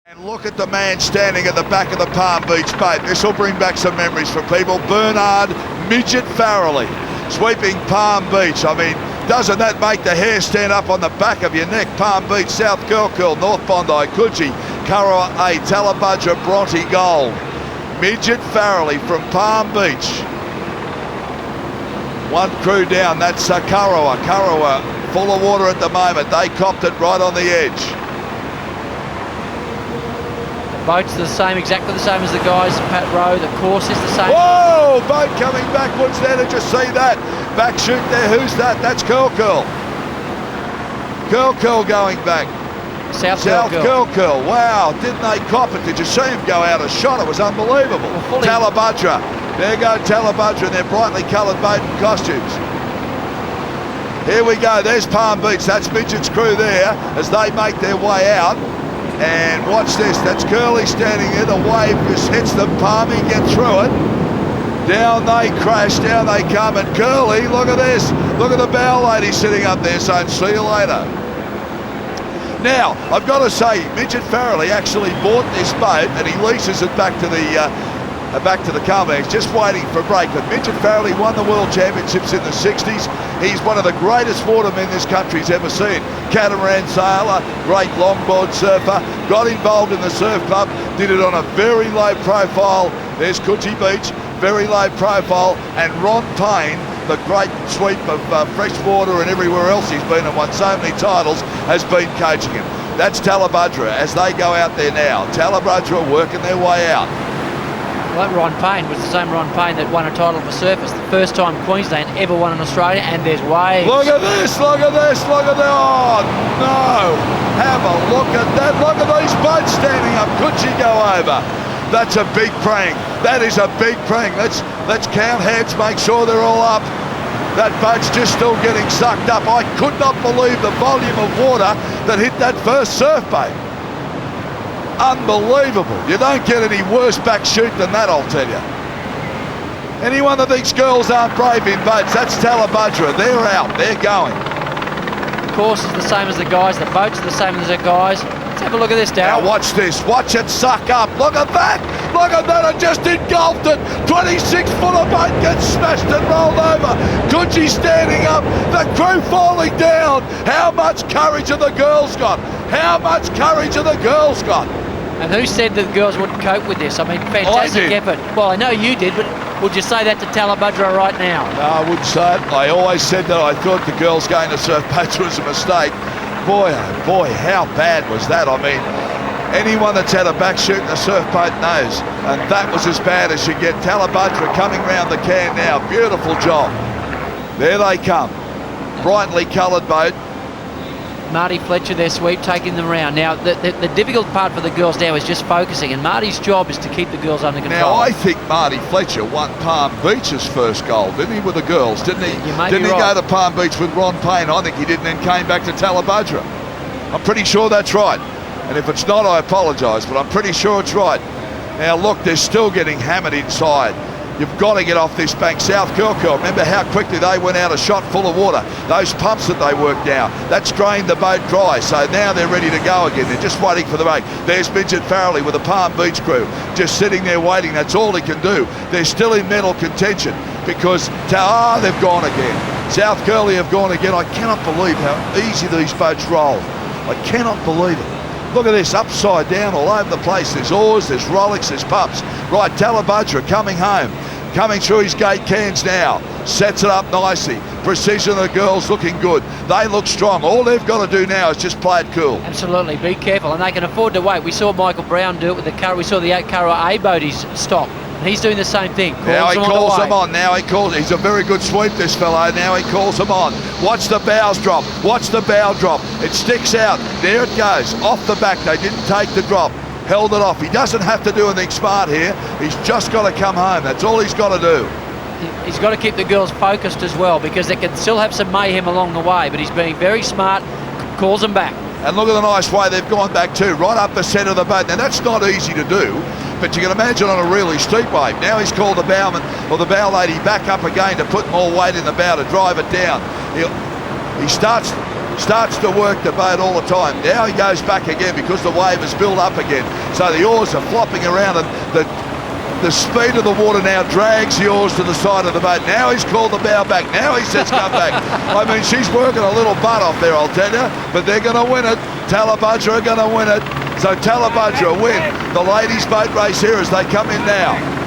And look at the man standing at the back of the Palm Beach boat. This will bring back some memories for people. Bernard Midget Farrelly sweeping Palm Beach. I mean, doesn't that make the hair stand up on the back of your neck? Palm Beach, South Curl, North Bondi, Coogee, Kurrawa A, Tallabudgera, Bronte Gold. Midget Farrelly from Palm Beach. One crew down, that's Kurrawa. Kurrawa full of water at the moment. They copped it right on the edge. Boat's exactly the same as the guys, Pat Rowe. The course is the same. Whoa! Boat coming backwards there. Did you see that? Back shoot there. Who's that? That's Curl. Curl going back. South Curl. Wow, didn't they cop it? Did you see him go out a shot? It was unbelievable. Well, Tallabudgera. There go Tallabudgera in their brightly coloured boat and costumes. Here we go. There's Palm Beach. That's Midget's crew there as they make their way out. And watch this, that's Curly standing there, the wave just hits them, Palmy get through it. Down they crash, down they come, and Curly, look at this, look at the bow lady sitting up there saying, see you later. Now, I've got to say, Midget Farrelly actually bought this boat and he leases it back to the company. He's just waiting for a break. But Midget Farrelly won the World Championships in the 60s. He's one of the greatest watermen this country's ever seen. Catamaran sailor, great longboard surfer, got involved in the surf club, did it on a very low profile. There's Coogee Beach, very low profile, and Ron Payne, the great sweep of freshwater and everywhere else he's been and won so many titles, has been coaching him. That's Tallabudgera as they go out there now. Tallabudgera working their way out. Well, that Ron Payne was the same Ron Payne that won a title for surfers, the first time Queensland ever won in Australia, and there's waves. Look at this, look at this, look at that. Oh, no. Have a look at that. Look at these boats standing up. Could she go over? That's a big prank. That is a big prank. Let's count heads, make sure they're all up. That boat's just still getting sucked up. I could not believe the volume of water that hit that first surf boat. Unbelievable. You don't get any worse back shoot than that, I'll tell you. Anyone that thinks girls aren't brave in boats, that's Tallabudgera. They're out, they're going. The course is the same as the guys, the boats are the same as the guys. Let's have a look at this, Darryl. Now watch this, watch it suck up. Look at that, it just engulfed it. 26-footer boat gets smashed and rolled over. Coogee standing up, the crew falling down. How much courage have the girls got? How much courage have the girls got? And who said that the girls wouldn't cope with this? I mean, fantastic effort. Well, I know you did, but would you say that to Tallabudgera right now? No, I wouldn't say it. I always said that I thought the girls going to surf boats was a mistake. Boy, oh boy, how bad was that? I mean, anyone that's had a back shoot in a surf boat knows. And that was as bad as you get. Tallabudgera coming round the can now. Beautiful job. There they come. Brightly coloured boat. Marty Fletcher, their sweep, taking them around. Now, the difficult part for the girls now is just focusing, and Marty's job is to keep the girls under control. Now, I think Marty Fletcher won Palm Beach's first gold, didn't he, with the girls? Didn't he? Didn't he go to Palm Beach with Ron Payne? I think he did, and then came back to Tallabudgera. I'm pretty sure that's right. And if it's not, I apologise, but I'm pretty sure it's right. Now, look, they're still getting hammered inside. You've got to get off this bank. South Curl. Remember how quickly they went out a shot full of water. Those pumps that they worked down, that's drained the boat dry. So now they're ready to go again. They're just waiting for the break. There's Midget Farrelly with the Palm Beach crew, just sitting there waiting. That's all he can do. They're still in medal contention because, they've gone again. South Curly have gone again. I cannot believe how easy these boats roll. I cannot believe it. Look at this, upside down all over the place. There's oars, there's rollicks, there's pups. Right, Tallabudgera coming home. Coming through his gate cans now. Sets it up nicely. Precision of the girls looking good. They look strong. All they've got to do now is just play it cool. Absolutely, be careful, and they can afford to wait. We saw Michael Brown do it with the Kurrawa. We saw the Kurrawa A boat stop. And he's doing the same thing. Now he calls them on. Now he calls. He's a very good sweep, this fellow. Now he calls them on. Watch the bows drop. Watch the bow drop. It sticks out. There it goes. Off the back. They didn't take the drop. Held it off. He doesn't have to do anything smart here. He's just got to come home. That's all he's got to do. He's got to keep the girls focused as well, because they can still have some mayhem along the way, but he's being very smart, calls them back. And look at the nice way they've gone back too, right up the centre of the boat. Now that's not easy to do, but you can imagine on a really steep wave. Now he's called the bowman or the bow lady back up again to put more weight in the bow to drive it down. He starts starts to work the boat all the time. Now he goes back again because the wave has built up again. So the oars are flopping around, and the speed of the water now drags the oars to the side of the boat. Now he's called the bow back. Now he says come back. I mean, she's working a little butt off there, I'll tell you, but they're going to win it. Tallabudra are going to win it. So Tallabudra win the ladies' boat race here as they come in now.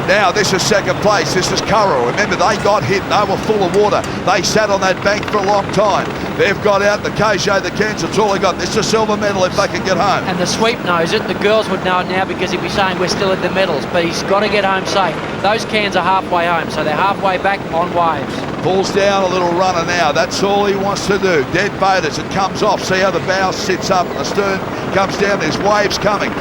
Now this is second place. This is Curragh. Remember, they got hit. They were full of water. They sat on that bank for a long time. They've got out the KJ, the cans. It's all they got. This is a silver medal if they can get home. And the sweep knows it. The girls would know it now because he'd be saying we're still at the medals. But he's got to get home safe. Those cans are halfway home, so they're halfway back on waves. Pulls down a little runner now. That's all he wants to do. Dead boat as it comes off. See how the bow sits up and the stern comes down. There's waves coming.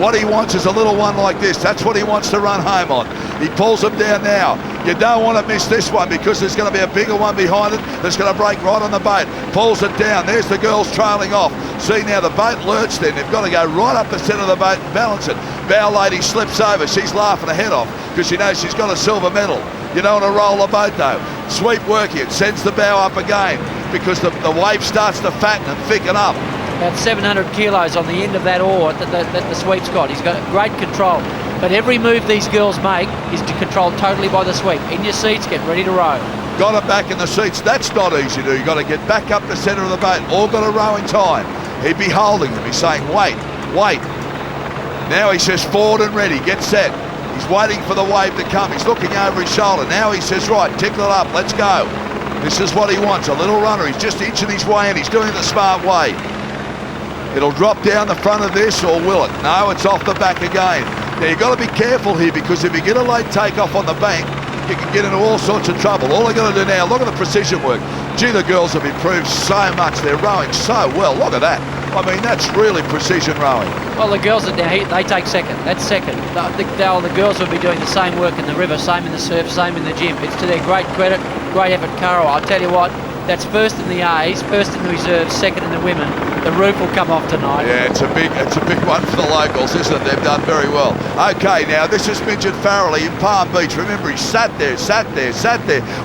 What he wants is a little one like this. That's what he wants to run home on. He pulls them down now. You don't want to miss this one because there's going to be a bigger one behind it that's going to break right on the boat. Pulls it down. There's the girls trailing off. See now the boat lurch then. They've got to go right up the centre of the boat and balance it. Bow lady slips over. She's laughing her head off because she knows she's got a silver medal. You don't want to roll the boat though. Sweep working. It sends the bow up again because the wave starts to fatten and thicken up. About 700 kilos on the end of that oar that the sweep's got. He's got great control. But every move these girls make is controlled totally by the sweep. In your seats, get ready to row. Got them back in the seats. That's not easy to do. You've got to get back up the centre of the boat. All got to row in time. He'd be holding them. He's saying, wait, wait. Now he says, forward and ready. Get set. He's waiting for the wave to come. He's looking over his shoulder. Now he says, right, tickle it up. Let's go. This is what he wants. A little runner. He's just inching his way in. He's doing it the smart way. It'll drop down the front of this, or will it? No, it's off the back again. Now, you've got to be careful here because if you get a late takeoff on the bank, you can get into all sorts of trouble. All they've got to do now, look at the precision work. Gee, the girls have improved so much. They're rowing so well. Look at that. I mean, that's really precision rowing. Well, the girls are now, they take second. That's second. The girls will be doing the same work in the river, same in the surf, same in the gym. It's to their great credit, great effort, Curragh. I'll tell you what, that's first in the A's, first in the reserves, second in the women. The roof will come off tonight. Yeah, it's a big one for the locals, isn't it? They've done very well. Okay, now this is Midget Farrelly in Palm Beach. Remember, he sat there,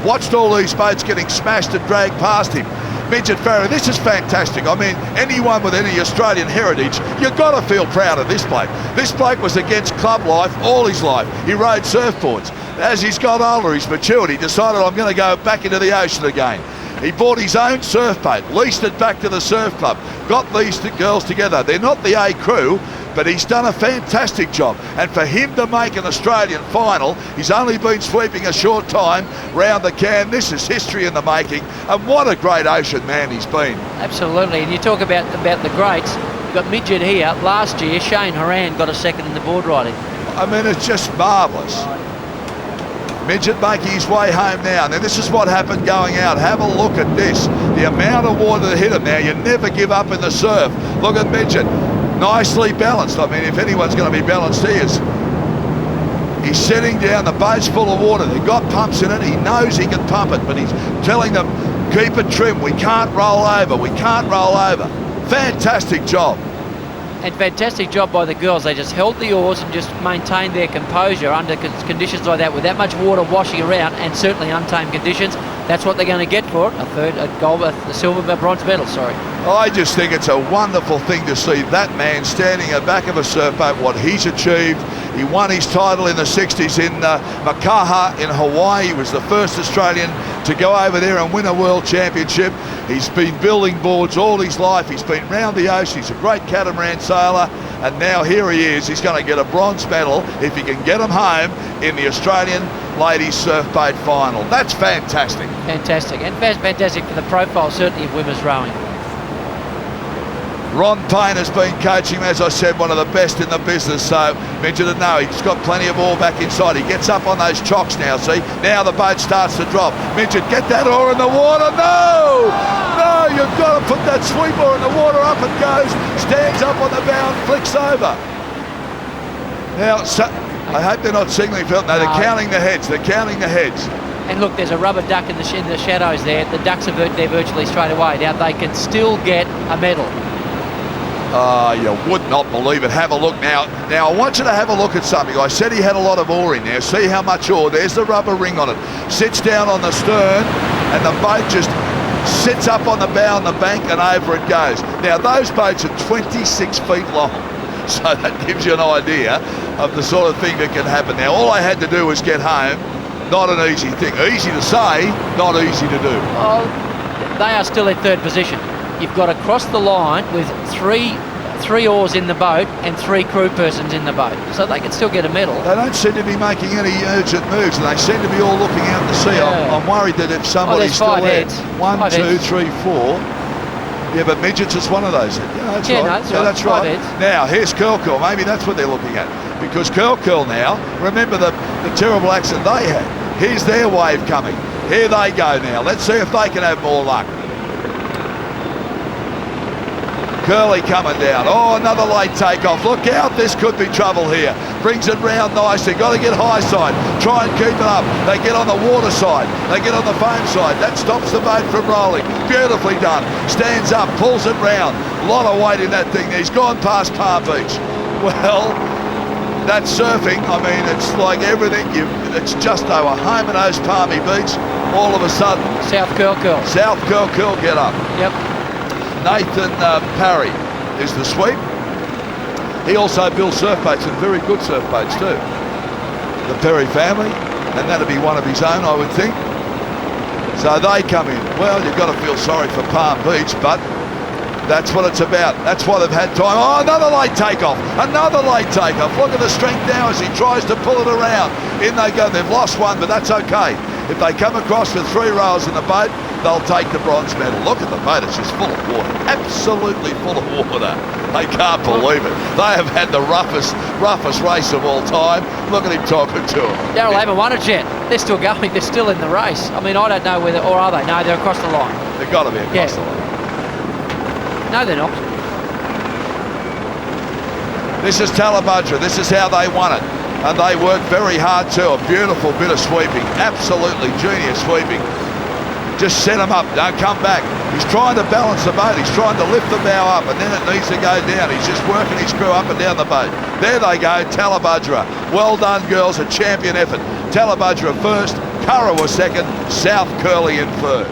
watched all these boats getting smashed and dragged past him. Midget Farrelly, this is fantastic. I mean, anyone with any Australian heritage, you've got to feel proud of this bloke. This bloke was against club life all his life. He rode surfboards. As he's got older, he's matured. He decided, I'm going to go back into the ocean again. He bought his own surfboat, leased it back to the surf club, got these two girls together. They're not the A crew, but he's done a fantastic job. And for him to make an Australian final, he's only been sweeping a short time round the can. This is history in the making, and what a great ocean man he's been. Absolutely, and you talk about the greats. You've got Midget here. Last year, Shane Horan got a second in the board riding. I mean, it's just marvellous. Midget making his way home now. Now this is what happened going out. Have a look at this. The amount of water that hit him now. You never give up in the surf. Look at Midget. Nicely balanced. I mean, if anyone's going to be balanced, he is. He's sitting down. The boat's full of water. They've got pumps in it. He knows he can pump it, but he's telling them, keep it trim. We can't roll over. We can't roll over. Fantastic job. And fantastic job by the girls. They just held the oars and just maintained their composure under conditions like that, with that much water washing around and certainly untamed conditions. That's what they're going to get for it. A gold, a silver, a bronze medal, sorry. I just think it's a wonderful thing to see that man standing at the back of a surfboat, what he's achieved. He won his title in the 60s in Makaha in Hawaii. He was the first Australian to go over there and win a world championship. He's been building boards all his life. He's been round the ocean. He's a great catamaran sailor. And now here he is. He's going to get a bronze medal if he can get him home in the Australian ladies surfboat final. That's fantastic. Fantastic. And fantastic for the profile, certainly, of women's rowing. Ron Payne has been coaching him, as I said, one of the best in the business. So Midget, no, he's got plenty of oar back inside. He gets up on those chocks now, see? Now the boat starts to drop. Midget, get that oar in the water. No! No, you've got to put that sweep oar in the water. Up it goes, stands up on the bow and flicks over. Now, I hope they're not signalling for it. No, they're counting the heads. They're counting the heads. And look, there's a rubber duck in the shadows there. The ducks are there virtually straight away. Now, they can still get a medal. You would not believe it. Have a look now. Now, I want you to have a look at something. I said he had a lot of ore in there. See how much ore. There's the rubber ring on it. Sits down on the stern, and the boat just sits up on the bow and the bank, and over it goes. Now, those boats are 26 feet long. So that gives you an idea of the sort of thing that can happen. Now, all I had to do was get home. Not an easy thing. Easy to say, not easy to do. Oh, they are still in third position. You've got to cross the line with three oars in the boat and 3 crew persons in the boat, so they can still get a medal. They don't seem to be making any urgent moves, and they seem to be all looking out to sea. Yeah. I'm worried that if somebody's there's still 5 there. heads. 1, 5 2, heads. 3, 4. Yeah, but Midget's is one of those. Yeah, that's Yeah, right. no, That's 5 right. heads. Now, here's Curl. Maybe that's what they're looking at. Because Curl now, remember the terrible accident they had. Here's their wave coming. Here they go now. Let's see if they can have more luck. Curly coming down. Oh, another late takeoff. Look out, this could be trouble here. Brings it round nicely. Got to get high side. Try and keep it up. They get on the water side. They get on the foam side. That stops the boat from rolling. Beautifully done. Stands up, pulls it round. A lot of weight in that thing. He's gone past Palm Beach. Well, that's surfing. I mean, it's like everything. It's just over home and O's Palmy Beach. All of a sudden. South Curl. South Curl get up. Yep. Nathan Parry is the sweep. He also builds surfboats, and very good surfboats too. The Perry family, and that'll be one of his own, I would think. So they come in. Well, you've got to feel sorry for Palm Beach, but that's what it's about. That's why they've had time. Oh, another late takeoff. Another late takeoff. Look at the strength now as he tries to pull it around. In they go. They've lost one, but that's okay. If they come across with 3 rows in the boat, they'll take the bronze medal. Look at the boat, it's just full of water. Absolutely full of water. They can't believe it. They have had the roughest race of all time. Look at him talking to them. Daryl haven't won it yet. They're still going. They're still in the race. I mean, I don't know whether, or are they? No, they're across the line. They've got to be across the line. No, they're not. This is Talabudra. This is how they won it. And they worked very hard too. A beautiful bit of sweeping. Absolutely genius sweeping. Just set him up. Don't come back. He's trying to balance the boat. He's trying to lift the bow up, and then it needs to go down. He's just working his crew up and down the boat. There they go, Talabudra. Well done, girls. A champion effort. Talabudra first, Curra was second, South Curly in third.